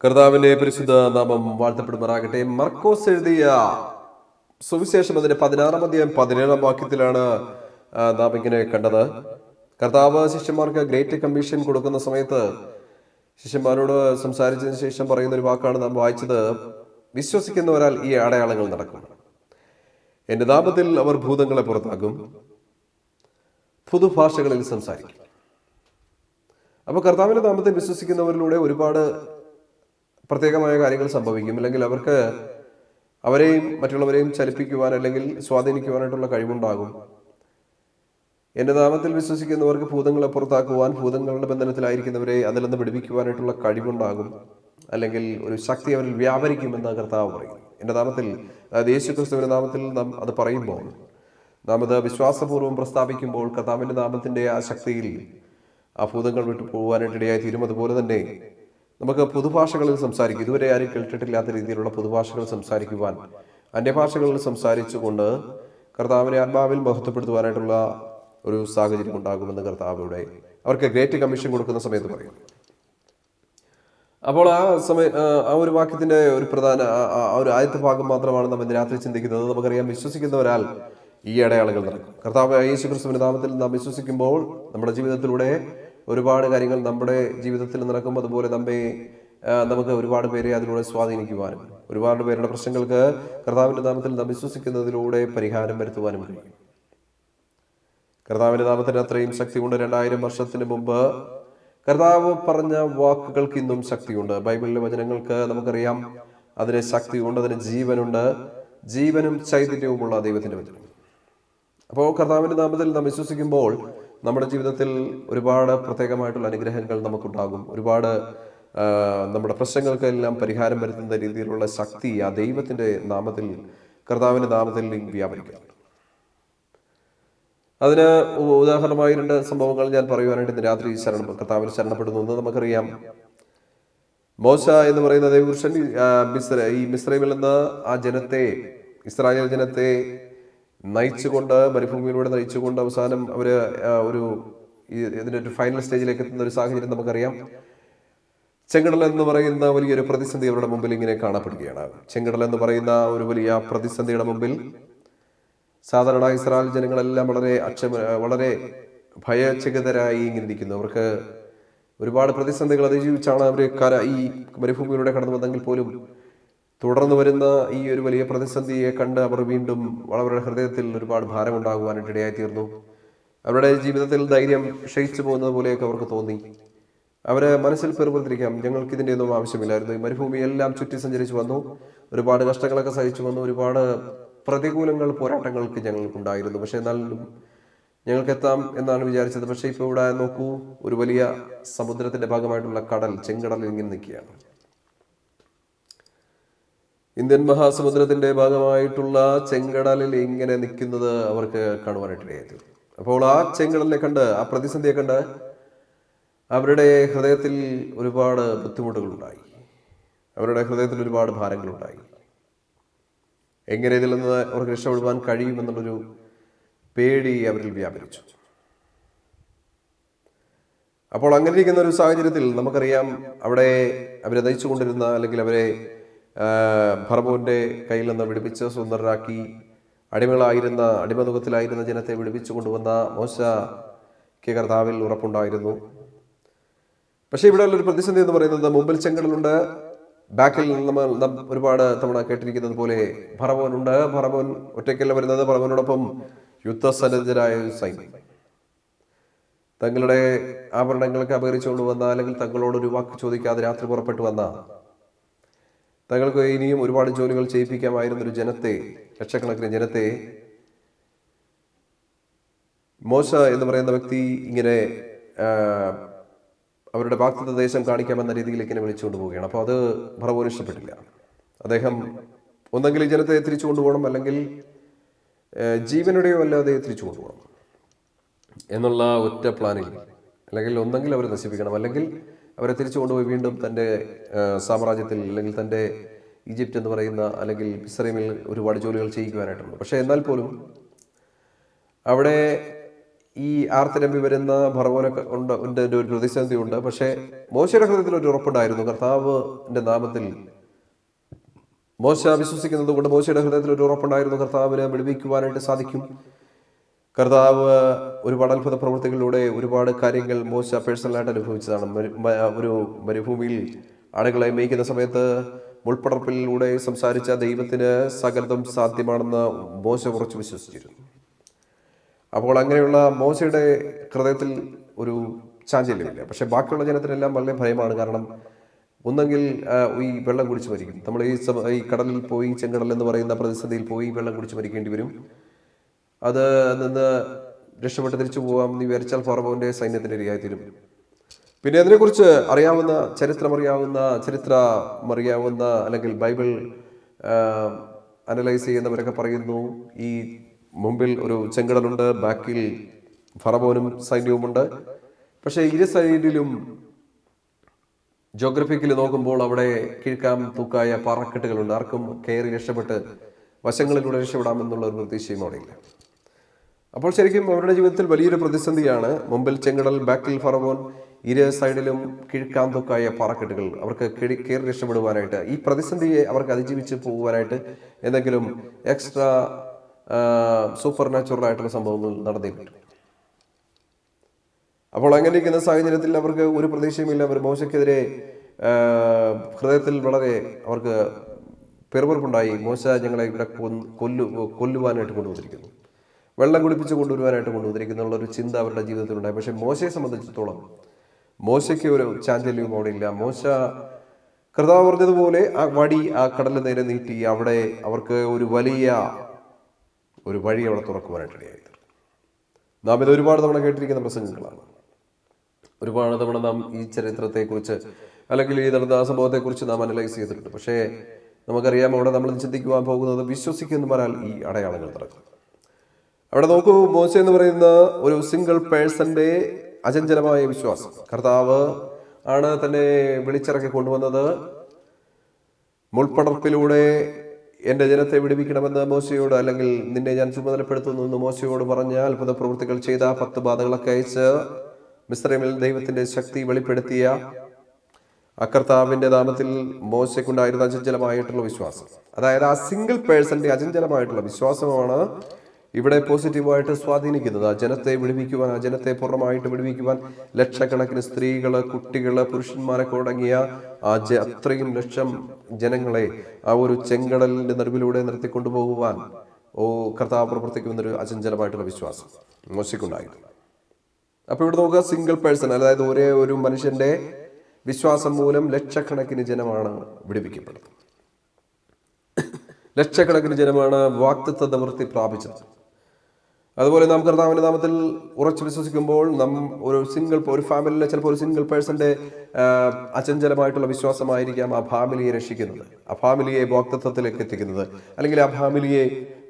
കർത്താവിന്റെ പരിശുദ്ധ നാമം വാഴ്ത്തപ്പെടുമാറാകട്ടെ. മർക്കോസ് എഴുതിയ സുവിശേഷം അതിന്റെ 16-ാം അധ്യായം 17-ാം വാക്യത്തിലാണ് നാം ഇങ്ങനെ കണ്ടത്. കർത്താവ് ശിഷ്യന്മാർക്ക് ഗ്രേറ്റ് കമ്മീഷൻ കൊടുക്കുന്ന സമയത്ത് ശിഷ്യന്മാരോട് സംസാരിച്ചതിന് ശേഷം പറയുന്ന ഒരു വാക്കാണ് നാം വായിച്ചത്. വിശ്വസിക്കുന്നവരാൽ ഈ അടയാളങ്ങൾ നടക്കും. എന്റെ നാമത്തിൽ അവർ ഭൂതങ്ങളെ പുറത്താക്കും, പുതുഭാഷകളിൽ സംസാരിക്കും. അപ്പൊ കർത്താവിന്റെ നാമത്തിൽ വിശ്വസിക്കുന്നവരിലൂടെ ഒരുപാട് പ്രത്യേകമായ കാര്യങ്ങൾ സംഭവിക്കും. അല്ലെങ്കിൽ അവർക്ക് അവരെയും മറ്റുള്ളവരെയും ചലിപ്പിക്കുവാൻ അല്ലെങ്കിൽ സ്വാധീനിക്കുവാനായിട്ടുള്ള കഴിവുണ്ടാകും. എന്റെ നാമത്തിൽ വിശ്വസിക്കുന്നവർക്ക് ഭൂതങ്ങളെ പുറത്താക്കുവാൻ, ഭൂതങ്ങളുടെ ബന്ധനത്തിലായിരിക്കുന്നവരെ അതിൽ നിന്ന് വിടുവിക്കുവാനായിട്ടുള്ള കഴിവുണ്ടാകും. അല്ലെങ്കിൽ ഒരു ശക്തി അവരിൽ വ്യാപരിക്കുമെന്ന് കർത്താവ് പറയും. എന്റെ നാമത്തിൽ, അതായത് യേശുക്രിസ്തുവിന്റെ നാമത്തിൽ നാം അത് പറയുമ്പോൾ, നാം അത് വിശ്വാസപൂർവ്വം പ്രസ്താവിക്കുമ്പോൾ കർത്താവിന്റെ നാമത്തിന്റെ ആ ശക്തിയിൽ ആ ഭൂതങ്ങൾ വിട്ടു പോകുവാനായിട്ട് ഇടയായി തീരും. അതുപോലെ തന്നെ നമുക്ക് പുതുഭാഷകളിൽ സംസാരിക്കും. ഇതുവരെ ആരും കേട്ടിട്ടില്ലാത്ത രീതിയിലുള്ള പുതുഭാഷകൾ സംസാരിക്കുവാൻ, അന്യഭാഷകളിൽ സംസാരിച്ചുകൊണ്ട് കർത്താവിനെ ആത്മാവിൽ മഹത്വപ്പെടുത്തുവാനായിട്ടുള്ള ഒരു സാഹചര്യം ഉണ്ടാകുമെന്ന് കർത്താവിടെ അവർക്ക് ഗ്രേറ്റ് കമ്മീഷൻ കൊടുക്കുന്ന സമയത്ത് പറയും. അപ്പോൾ ആ ഒരു വാക്യത്തിന്റെ ഒരു പ്രധാന ഒരു ആദ്യത്തെ ഭാഗം മാത്രമാണ് നാം ഇന്ന് രാത്രി ചിന്തിക്കുന്നത്. നമുക്കറിയാം, വിശ്വസിക്കുന്നവരാൽ ഈ അടയാളങ്ങൾ നടക്കും. കർത്താവ് യേശുക്രിസ്തുവിന്റെ നാമത്തിൽ നാം വിശ്വസിക്കുമ്പോൾ നമ്മുടെ ജീവിതത്തിലൂടെ ഒരുപാട് കാര്യങ്ങൾ നമ്മുടെ ജീവിതത്തിൽ നടക്കും. അതുപോലെ നമുക്ക് ഒരുപാട് പേരെ അതിലൂടെ സ്വാധീനിക്കുവാനും ഒരുപാട് പേരുടെ പ്രശ്നങ്ങൾക്ക് കർത്താവിന്റെ നാമത്തിൽ നാം വിശ്വസിക്കുന്നതിലൂടെ പരിഹാരം വരുത്തുവാനും കഴിയും. കർത്താവിന്റെ നാമത്തിന് അത്രയും ശക്തിയുണ്ട്. 2000 വർഷത്തിന് മുമ്പ് കർത്താവ് പറഞ്ഞ വാക്കുകൾക്ക് ഇന്നും ശക്തിയുണ്ട്. ബൈബിളിലെ വചനങ്ങൾക്ക് നമുക്കറിയാം അതിന് ശക്തിയുണ്ട്, അതിന് ജീവനുണ്ട്. ജീവനും ചൈതന്യവുമുള്ള ദൈവത്തിന്റെ വചനം. അപ്പോൾ കർത്താവിന്റെ നാമത്തിൽ നാം വിശ്വസിക്കുമ്പോൾ നമ്മുടെ ജീവിതത്തിൽ ഒരുപാട് പ്രത്യേകമായിട്ടുള്ള അനുഗ്രഹങ്ങൾ നമുക്കുണ്ടാകും. ഒരുപാട് നമ്മുടെ പ്രശ്നങ്ങൾക്കെല്ലാം പരിഹാരം വരുത്തുന്ന രീതിയിലുള്ള ശക്തി ആ ദൈവത്തിന്റെ നാമത്തിൽ, കർത്താവിന്റെ നാമത്തിൽ വ്യാപരിക്കുന്നു. അതിന് ഉദാഹരണമായി 2 സംഭവങ്ങൾ ഞാൻ പറയുവാനായിട്ട് ഇന്ന് രാത്രി കർത്താവിൽ ശരണപ്പെടുന്നു. എന്ന് നമുക്കറിയാം, മോശ എന്ന് പറയുന്ന ദൈവപുരുഷൻ ഈ മിസ്രൈമിൽ നിന്ന് ആ ജനത്തെ, ഇസ്രായേൽ ജനത്തെ നയിച്ചുകൊണ്ട്, മരുഭൂമിയിലൂടെ നയിച്ചുകൊണ്ട് അവസാനം അവര് ഇതിന്റെ ഒരു ഫൈനൽ സ്റ്റേജിലേക്ക് എത്തുന്ന ഒരു സാഹചര്യം നമുക്കറിയാം. ചെങ്കടൽ എന്ന് പറയുന്ന വലിയൊരു പ്രതിസന്ധി അവരുടെ മുമ്പിൽ ഇങ്ങനെ കാണപ്പെടുകയാണ്. ചെങ്കടൽ എന്ന് പറയുന്ന ഒരു വലിയ പ്രതിസന്ധിയുടെ മുമ്പിൽ സാധാരണ ഇസ്രായേൽ ജനങ്ങളെല്ലാം വളരെ ഭയചകിതരായി ഇങ്ങനെ ഇരിക്കുന്നു. അവർക്ക് ഒരുപാട് പ്രതിസന്ധികൾ അതിജീവിച്ചാണ് അവർ ഈ മരുഭൂമിയിലൂടെ കടന്നു വന്നെങ്കിൽ പോലും തുടർന്ന് വരുന്ന ഈ ഒരു വലിയ പ്രതിസന്ധിയെ കണ്ട് അവർ വീണ്ടും അവരുടെ ഹൃദയത്തിൽ ഒരുപാട് ഭാരമുണ്ടാകുവാനായിട്ട് ഇടയായിത്തീർന്നു. അവരുടെ ജീവിതത്തിൽ ധൈര്യം ക്ഷയിച്ചു പോകുന്നത് പോലെയൊക്കെ അവർക്ക് തോന്നി. അവര് മനസ്സിൽ പെറുപെടുത്തിരിക്കാം, ഞങ്ങൾക്ക് ഇതിൻ്റെ ഒന്നും ആവശ്യമില്ലായിരുന്നു. ഈ മരുഭൂമിയെല്ലാം ചുറ്റി സഞ്ചരിച്ചു വന്നു, ഒരുപാട് കഷ്ടങ്ങളൊക്കെ സഹിച്ചു വന്നു, ഒരുപാട് പ്രതികൂലങ്ങൾ, പോരാട്ടങ്ങൾക്ക് ഞങ്ങൾക്കുണ്ടായിരുന്നു. പക്ഷെ എന്നാലും ഞങ്ങൾക്ക് എത്താം എന്നാണ് വിചാരിച്ചത്. പക്ഷെ ഇപ്പോൾ ഇവിടെ നോക്കൂ, ഒരു വലിയ സമുദ്രത്തിന്റെ ഭാഗമായിട്ടുള്ള കടൽ, ചെങ്കടലിൽ ഇങ്ങനെ നിൽക്കുകയാണ്. ഇന്ത്യൻ മഹാസമുദ്രത്തിന്റെ ഭാഗമായിട്ടുള്ള ചെങ്കടലിൽ ഇങ്ങനെ നിൽക്കുന്നത് അവർക്ക് കാണുവാനായിട്ടിടയായി. അപ്പോൾ ആ ചെങ്കടലിനെ കണ്ട്, ആ പ്രതിസന്ധിയെ കണ്ട് അവരുടെ ഹൃദയത്തിൽ ഒരുപാട് ബുദ്ധിമുട്ടുകളുണ്ടായി. അവരുടെ ഹൃദയത്തിൽ ഒരുപാട് ഭാരങ്ങളുണ്ടായി. എങ്ങനെ ഇതിൽ നിന്ന് അവർക്ക് രക്ഷപ്പെടുവാൻ കഴിയുമെന്നുള്ളൊരു പേടി അവരിൽ വ്യാപരിച്ചു. അപ്പോൾ അങ്ങനെ ഇരിക്കുന്ന ഒരു സാഹചര്യത്തിൽ നമുക്കറിയാം, അവിടെ അവരെ നയിച്ചു കൊണ്ടിരുന്ന, അല്ലെങ്കിൽ അവരെ ഫറവോന്റെ കയ്യിൽ നിന്ന് വിടുവിച്ച് സ്വതന്ത്രരാക്കി അടിമനുഖത്തിലായിരുന്ന ജനത്തെ വിടുവിച്ചു കൊണ്ടുവന്ന മോശയ്ക്ക് കർത്താവിൽ ഉറപ്പുണ്ടായിരുന്നു. പക്ഷെ ഇവിടെ ഉള്ളൊരു പ്രതിസന്ധി എന്ന് പറയുന്നത്, മുമ്പിൽ ചെങ്കടലുണ്ട്, ബാക്കിൽ നമ്മൾ ഒരുപാട് തവണ കേട്ടിരിക്കുന്നത് പോലെ ഫറവോനുണ്ട്. ഫറവോൻ ഒറ്റയ്ക്കല്ല വരുന്നത്, ഫറവോനോടൊപ്പം യുദ്ധസന്നദ്ധരായ സൈന്യം. തങ്ങളുടെ ആഭരണങ്ങൾക്ക് അപഹരിച്ചുകൊണ്ട് വന്ന, അല്ലെങ്കിൽ തങ്ങളോടൊരു വാക്ക് ചോദിക്കാതെ രാത്രി പുറപ്പെട്ടു വന്ന, തങ്ങൾക്ക് ഇനിയും ഒരുപാട് ജോലികൾ ചെയ്യിപ്പിക്കാമായിരുന്നൊരു ജനത്തെ, ലക്ഷക്കണക്കിന് ജനത്തെ മോശ എന്ന് പറയുന്ന വ്യക്തി ഇങ്ങനെ അവരുടെ വാഗ്ദത്ത ദേശം കാണിക്കാമെന്ന രീതിയിൽ ഇങ്ങനെ വിളിച്ചുകൊണ്ട് പോവുകയാണ്. അപ്പോൾ അത് ഫറവോന് ഇഷ്ടപ്പെട്ടില്ല. അദ്ദേഹം ഒന്നെങ്കിൽ ഈ ജനത്തെ തിരിച്ചു കൊണ്ടുപോകണം, അല്ലെങ്കിൽ ജീവനുടെയോ അല്ലാതെ തിരിച്ചു കൊണ്ടുപോകണം എന്നുള്ള ഒറ്റ പ്ലാനിൽ, അല്ലെങ്കിൽ ഒന്നെങ്കിൽ അവരെ നശിപ്പിക്കണം, അല്ലെങ്കിൽ അവരെ തിരിച്ചു കൊണ്ടുപോയി വീണ്ടും തൻ്റെ സാമ്രാജ്യത്തിൽ, അല്ലെങ്കിൽ തൻ്റെ ഈജിപ്റ്റ് എന്ന് പറയുന്ന, അല്ലെങ്കിൽ മിസ്രൈമിൽ ഒരുപാട് ജോലികൾ ചെയ്യിക്കുവാനായിട്ടുണ്ട്. പക്ഷെ എന്നാൽ പോലും അവിടെ ഈ ആർത്തിരമ്പി വരുന്ന ഫറവോനൊക്കെ ഉണ്ട് ഒരു പ്രതിസന്ധി ഉണ്ട്. പക്ഷേ മോശയുടെ ഹൃദയത്തിൽ ഒരു ഉറപ്പുണ്ടായിരുന്നു. കർത്താവിന്റെ നാമത്തിൽ മോശ വിശ്വസിക്കുന്നത് കൊണ്ട് മോശയുടെ ഹൃദയത്തിൽ ഒരു ഉറപ്പുണ്ടായിരുന്നു, കർത്താവിനെ വിടുവിക്കുവാനായിട്ട് സാധിക്കും. കർത്താവ് ഒരുപാട് അത്ഭുത പ്രവൃത്തികളിലൂടെ ഒരുപാട് കാര്യങ്ങൾ മോശ പേഴ്സണലായിട്ട് അനുഭവിച്ചതാണ്. ഒരു മരുഭൂമിയിൽ ആടുകളെ മേയ്ക്കുന്ന സമയത്ത് മുൾപ്പടർപ്പിലൂടെ സംസാരിച്ച ദൈവത്തിന് സകലതും സാധ്യമാണെന്ന് മോശ ഉറച്ചു വിശ്വസിച്ചിരുന്നു. അപ്പോൾ അങ്ങനെയുള്ള മോശയുടെ ഹൃദയത്തിൽ ഒരു ചാഞ്ചല്യമില്ല. പക്ഷെ ബാക്കിയുള്ള ജനത്തിനെല്ലാം വളരെ ഭയമാണ്. കാരണം ഒന്നെങ്കിൽ ഈ വെള്ളം കുടിച്ച് മരിക്കും, നമ്മൾ ഈ കടലിൽ പോയി, ചെങ്കടൽ എന്ന് പറയുന്ന പ്രതിസന്ധിയിൽ പോയി വെള്ളം കുടിച്ച് മരിക്കേണ്ടി വരും. അത് നിന്ന് രക്ഷപ്പെട്ട് തിരിച്ചു പോകാം എന്ന് വിചാരിച്ചാൽ ഫറവോന്റെ സൈന്യത്തിന് ഇരയായി തീരും. പിന്നെ അതിനെക്കുറിച്ച് ചരിത്രമറിയാവുന്ന അല്ലെങ്കിൽ ബൈബിൾ അനലൈസ് ചെയ്യുന്നവരൊക്കെ പറയുന്നു, ഈ മുമ്പിൽ ഒരു ചെങ്കടലുണ്ട്, ബാക്കിൽ ഫറവോനും സൈന്യവുമുണ്ട്. പക്ഷേ ഇരു സൈഡിലും ജോഗ്രഫിക്കലി നോക്കുമ്പോൾ അവിടെ കിഴക്കാം തൂക്കായ പാറക്കെട്ടുകളുണ്ട്. ആർക്കും കയറി രക്ഷപ്പെട്ട് വശങ്ങളിലൂടെ രക്ഷപ്പെടാമെന്നുള്ള ഒരു പ്രതീക്ഷയും അവിടെയില്ല. അപ്പോൾ ശരിക്കും അവരുടെ ജീവിതത്തിൽ വലിയൊരു പ്രതിസന്ധിയാണ്. മുമ്പിൽ ചെങ്കടൽ, ബാക്കിൽ ഫറവോൻ, ഇരു സൈഡിലും കിഴക്കാം തൂക്കായ പാറക്കെട്ടുകൾ. അവർക്ക് കയറി രക്ഷപ്പെടുവാനായിട്ട്, ഈ പ്രതിസന്ധിയെ അവർക്ക് അതിജീവിച്ച് പോകുവാനായിട്ട് എന്തെങ്കിലും എക്സ്ട്രാ സൂപ്പർ നാച്ചുറൽ ആയിട്ടുള്ള സംഭവങ്ങൾ നടന്നിട്ടുണ്ട്. അപ്പോൾ അങ്ങനെ ഇരിക്കുന്ന സാഹചര്യത്തിൽ അവർക്ക് ഒരു പ്രതീക്ഷയുമില്ല. അവർ മോശയ്ക്കെതിരെ ഹൃദയത്തിൽ വളരെ അവർക്ക് പെറുപെറുപ്പുണ്ടായി. മോശ ഞങ്ങളെ ഇവിടെ കൊല്ലുവാനായിട്ട് കൊണ്ടുവന്നിരിക്കുന്നു, വെള്ളം കുടിപ്പിച്ച് കൊണ്ടുവരുവാനായിട്ട് കൊണ്ടുവന്നിരിക്കുന്നു ഒരു ചിന്ത അവരുടെ ജീവിതത്തിലുണ്ടായി. പക്ഷെ മോശയെ സംബന്ധിച്ചിടത്തോളം മോശയ്ക്ക് ഒരു ചാഞ്ചല്യവും അവിടെ ഇല്ല. മോശ കർത്താവ് പറഞ്ഞതുപോലെ ആ വടി ആ കടലിന് നേരെ നീട്ടി അവിടെ അവർക്ക് ഒരു വലിയ ഒരു വഴി അവിടെ തുറക്കുവാനായിട്ട് ഇടയായി. നാം ഇത് ഒരുപാട് തവണ കേട്ടിരിക്കുന്ന പ്രസംഗങ്ങളാണ്. ഒരുപാട് തവണ നാം ഈ ചരിത്രത്തെക്കുറിച്ച് അല്ലെങ്കിൽ ഈ നടന്ന സംഭവത്തെക്കുറിച്ച് നാം അനലൈസ് ചെയ്തിട്ടുണ്ട്. പക്ഷേ നമുക്കറിയാം, അവിടെ നമ്മൾ ചിന്തിക്കുവാൻ പോകുന്നത് വിശ്വസിക്കുന്നു പറഞ്ഞാൽ ഈ അടയാളങ്ങൾ നടക്കും. അവിടെ നോക്കൂ, മോശ എന്ന് പറയുന്ന ഒരു സിംഗിൾ പേഴ്സന്റെ അചഞ്ചലമായ വിശ്വാസം. കർത്താവ് ആണ് തന്നെ വിളിച്ചിറക്കി കൊണ്ടുവന്നത്. മുൾപ്പടർപ്പിലൂടെ എൻ്റെ ജനത്തെ വിടുവിക്കണമെന്ന് മോശയോട്, അല്ലെങ്കിൽ നിന്നെ ഞാൻ ചുമതലപ്പെടുത്തുന്നു എന്ന് മോശയോട് പറഞ്ഞ അത്ഭുത പ്രവൃത്തികൾ ചെയ്ത 10 ബാധകളൊക്കെ അയച്ച് മിസ്രൈമിൽ ദൈവത്തിന്റെ ശക്തി വെളിപ്പെടുത്തിയ കർത്താവിന്റെ നാമത്തിൽ മോശയ്ക്കുണ്ടായിരുന്ന അചഞ്ചലമായിട്ടുള്ള വിശ്വാസം, അതായത് ആ സിംഗിൾ പേഴ്സന്റെ അചഞ്ചലമായിട്ടുള്ള വിശ്വാസമാണ് ഇവിടെ പോസിറ്റീവായിട്ട് സ്വാധീനിക്കുന്നത്. ആ ജനത്തെ വിടുവിക്കുവാൻ, ആ ജനത്തെ പൂർണ്ണമായിട്ട് വിടുവിക്കുവാൻ ലക്ഷക്കണക്കിന് സ്ത്രീകള്, കുട്ടികള്, പുരുഷന്മാരൊക്കെ അടങ്ങിയ അത്രയും ലക്ഷം ജനങ്ങളെ ആ ഒരു ചെങ്കടലിന്റെ നടുവിലൂടെ നിർത്തിക്കൊണ്ടുപോകുവാൻ കർത്താവ് പ്രവർത്തിക്കുമെന്നൊരു അചഞ്ചലമായിട്ടുള്ള വിശ്വാസം മോശയ്ക്കുണ്ടായിരുന്നു. അപ്പൊ ഇവിടെ നോക്കുക, സിംഗിൾ പേഴ്സൺ, അതായത് ഒരേ ഒരു മനുഷ്യന്റെ വിശ്വാസം മൂലം ലക്ഷക്കണക്കിന് ജനമാണ് വിടുവിക്കപ്പെടുന്നത്. ലക്ഷക്കണക്കിന് ജനമാണ് വാഗ്ദത്ത നിവൃത്തി പ്രാപിച്ചത്. അതുപോലെ നാം കർത്താവിന്റെ നാമത്തിൽ ഉറച്ചു വിശ്വസിക്കുമ്പോൾ ഒരു ഫാമിലിയിലെ ചിലപ്പോൾ ഒരു സിംഗിൾ പേഴ്സന്റെ അചഞ്ചലമായിട്ടുള്ള വിശ്വാസമായിരിക്കാം ആ ഫാമിലിയെ രക്ഷിക്കുന്നത്, ആ ഫാമിലിയെ വാഗ്ദത്തത്തിലേക്ക് എത്തിക്കുന്നത്, അല്ലെങ്കിൽ ആ ഫാമിലിയെ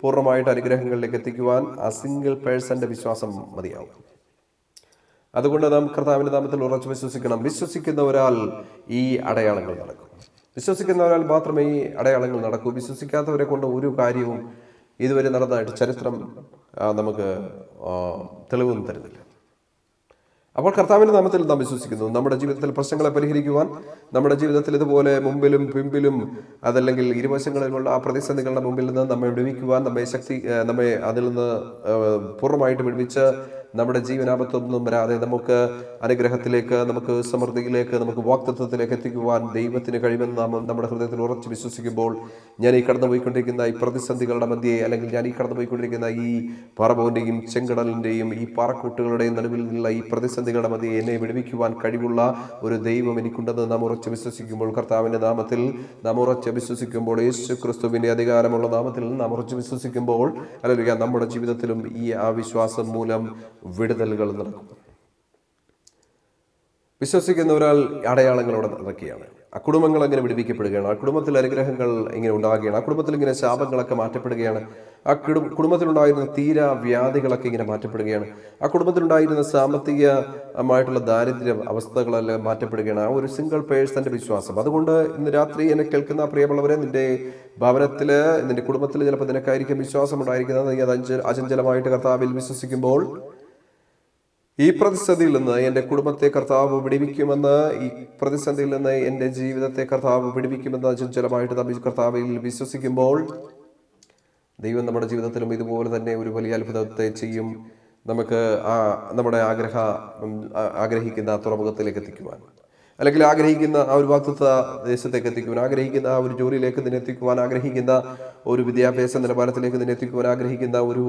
പൂർണ്ണമായിട്ട് അനുഗ്രഹങ്ങളിലേക്ക് എത്തിക്കുവാൻ ആ സിംഗിൾ പേഴ്സന്റെ വിശ്വാസം മതിയാവും. അതുകൊണ്ട് നാം കർത്താവിന്റെ നാമത്തിൽ ഉറച്ചു വിശ്വസിക്കണം. വിശ്വസിക്കുന്ന ഒരാൾ ഈ അടയാളങ്ങൾ നടക്കും. വിശ്വസിക്കുന്ന ഒരാൾ മാത്രമേ ഈ അടയാളങ്ങൾ നടക്കൂ. വിശ്വസിക്കാത്തവരെ കൊണ്ട് ഒരു കാര്യവും ഇതുവരെ നടന്നതായിട്ട് ചരിത്രം നമുക്ക് തെളിവൊന്നും തരുന്നില്ല. അപ്പോൾ കർത്താവിന്റെ നാമത്തിൽ നാം വിശ്വസിക്കുന്നു. നമ്മുടെ ജീവിതത്തിൽ പ്രശ്നങ്ങളെ പരിഹരിക്കുവാൻ, നമ്മുടെ ജീവിതത്തിൽ ഇതുപോലെ മുമ്പിലും പിമ്പിലും അതല്ലെങ്കിൽ ഇരുവശങ്ങളിലുള്ള ആ പ്രതിസന്ധികളുടെ മുമ്പിൽ നിന്ന് നമ്മെ വിടുവിക്കുവാൻ, നമ്മെ അതിൽ നിന്ന് പൂർണ്ണമായിട്ട് വിടുവിച്ച് നമ്മുടെ ജീവനാപത്തൊന്നും വരാതെ നമുക്ക് അനുഗ്രഹത്തിലേക്ക്, നമുക്ക് സമൃദ്ധിയിലേക്ക്, നമുക്ക് വാഗ്ദത്തത്തിലേക്ക് എത്തിക്കുവാൻ ദൈവത്തിന് കഴിയുമെന്ന് നാം നമ്മുടെ ഹൃദയത്തിൽ ഉറച്ചു വിശ്വസിക്കുമ്പോൾ, ഞാൻ ഈ കടന്നുപോയിക്കൊണ്ടിരിക്കുന്ന ഈ പ്രതിസന്ധികളുടെ മധ്യേ, അല്ലെങ്കിൽ ഞാൻ ഈ കടന്നുപോയിക്കൊണ്ടിരിക്കുന്ന ഈ ഫറവോന്റെയും ചെങ്കടലിന്റെയും ഈ പാറക്കൂട്ടുകളുടെയും നടുവിൽ നിന്നുള്ള ഈ പ്രതിസന്ധികളുടെ മധ്യേ എന്നെ വിടുവിക്കുവാൻ കഴിവുള്ള ഒരു ദൈവം എനിക്കുണ്ടെന്ന് നാം ഉറച്ചു വിശ്വസിക്കുമ്പോൾ, കർത്താവിന്റെ നാമത്തിൽ നാം ഉറച്ചു വിശ്വസിക്കുമ്പോൾ, യേശു ക്രിസ്തുവിന്റെ അധികാരമുള്ള നാമത്തിൽ നാം ഉറച്ചു വിശ്വസിക്കുമ്പോൾ, അല്ലെങ്കിൽ നമ്മുടെ ജീവിതത്തിലും ആ വിശ്വാസം മൂലം വിടുതലുകൾ നടക്കും. വിശ്വസിക്കുന്ന ഒരാൾ അടയാളങ്ങളോടെ നടക്കുകയാണ്. ആ കുടുംബങ്ങൾ അങ്ങനെ വിടുവിക്കപ്പെടുകയാണ്. ആ കുടുംബത്തിൽ അനുഗ്രഹങ്ങൾ ഇങ്ങനെ ഉണ്ടാകുകയാണ്. ആ കുടുംബത്തിൽ ഇങ്ങനെ ശാപങ്ങളൊക്കെ മാറ്റപ്പെടുകയാണ്. ആ കുടുംബത്തിലുണ്ടായിരുന്ന തീരാ വ്യാധികളൊക്കെ ഇങ്ങനെ മാറ്റപ്പെടുകയാണ്. ആ കുടുംബത്തിലുണ്ടായിരുന്ന സാമ്പത്തികമായിട്ടുള്ള ദാരിദ്ര്യ അവസ്ഥകളെല്ലാം മാറ്റപ്പെടുകയാണ്. ആ ഒരു സിംഗിൾ പേഴ്സന്റെ വിശ്വാസം. അതുകൊണ്ട് ഇന്ന് രാത്രി എന്നെ കേൾക്കുന്ന പ്രിയമുള്ളവരെ, നിന്റെ ഭവനത്തില്, നിന്റെ കുടുംബത്തിൽ ചിലപ്പോൾ നിനക്കായിരിക്കും വിശ്വാസം ഉണ്ടായിരിക്കുന്നത്. നീ അത് അചഞ്ചലമായിട്ട് കർത്താവിൽ വിശ്വസിക്കുമ്പോൾ ഈ പ്രതിസന്ധിയിൽ നിന്ന് എൻ്റെ കുടുംബത്തെ കർത്താവ് വിടുവിക്കുമെന്ന്, ഈ പ്രതിസന്ധിയിൽ നിന്ന് എൻ്റെ ജീവിതത്തെ കർത്താവ് വിടുവിക്കുമെന്ന് ചഞ്ചലമായിട്ട് നമ്മൾ കർത്താവിൽ വിശ്വസിക്കുമ്പോൾ ദൈവം നമ്മുടെ ജീവിതത്തിലും ഇതുപോലെ തന്നെ ഒരു വലിയ അത്ഭുതത്തെ ചെയ്യും. നമുക്ക് നമ്മുടെ ആഗ്രഹിക്കുന്ന തുറമുഖത്തിലേക്ക് എത്തിക്കുവാൻ, അല്ലെങ്കിൽ ആഗ്രഹിക്കുന്ന ആ ഒരു വാക്തത്വ ദേശത്തേക്ക് എത്തിക്കുവാൻ, ആഗ്രഹിക്കുന്ന ആ ഒരു ജോലിയിലേക്ക് നിന്നെ എത്തിക്കുവാൻ, ആഗ്രഹിക്കുന്ന ഒരു വിദ്യാഭ്യാസ നിലവാരത്തിലേക്ക് നിന്നെ എത്തിക്കുവാൻ, ആഗ്രഹിക്കുന്ന ഒരു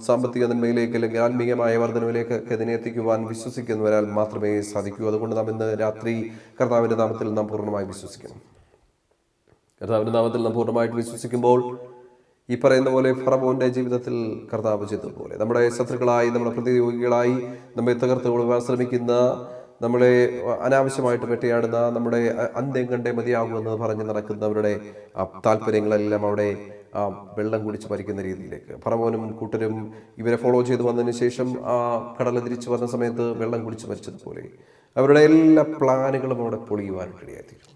സാമ്പത്തിക നന്മയിലേക്ക് അല്ലെങ്കിൽ ആത്മീയമായ വർധനവിലേക്ക് നിന്നെ എത്തിക്കുവാൻ വിശ്വസിക്കുന്നവരാൽ മാത്രമേ സാധിക്കൂ. അതുകൊണ്ട് നാം ഇന്ന് രാത്രി കർത്താവിൻ്റെ നാമത്തിൽ നാം പൂർണ്ണമായി വിശ്വസിക്കണം. കർത്താവിൻ്റെ നാമത്തിൽ നാം പൂർണ്ണമായിട്ട് വിശ്വസിക്കുമ്പോൾ ഈ പറയുന്ന പോലെ ഫറവോന്റെ ജീവിതത്തിൽ കർത്താവ് ചെയ്തതുപോലെ നമ്മുടെ ശത്രുക്കളായി, നമ്മുടെ പ്രതിയോഗികളായി നമ്മെ തകർത്ത് കൊള്ളുവാൻ ശ്രമിക്കുന്ന, നമ്മളെ അനാവശ്യമായിട്ട് വേട്ടയാടുന്ന, നമ്മുടെ അന്ത്യം കണ്ടേ മതിയാകുമെന്ന് പറഞ്ഞ് നടക്കുന്നവരുടെ താല്പര്യങ്ങളെല്ലാം അവിടെ വെള്ളം കുടിച്ച് മരിക്കുന്ന രീതിയിലേക്ക് ഫറവോനും കൂട്ടരും ഇവരെ ഫോളോ ചെയ്ത് വന്നതിന് ശേഷം ആ കടൽ തിരിച്ചു വന്ന സമയത്ത് വെള്ളം കുടിച്ച് മരിച്ചതുപോലെ അവരുടെ എല്ലാ പ്ലാനുകളും അവിടെ പൊളിയുവാൻ ഇടയായിത്തീരും.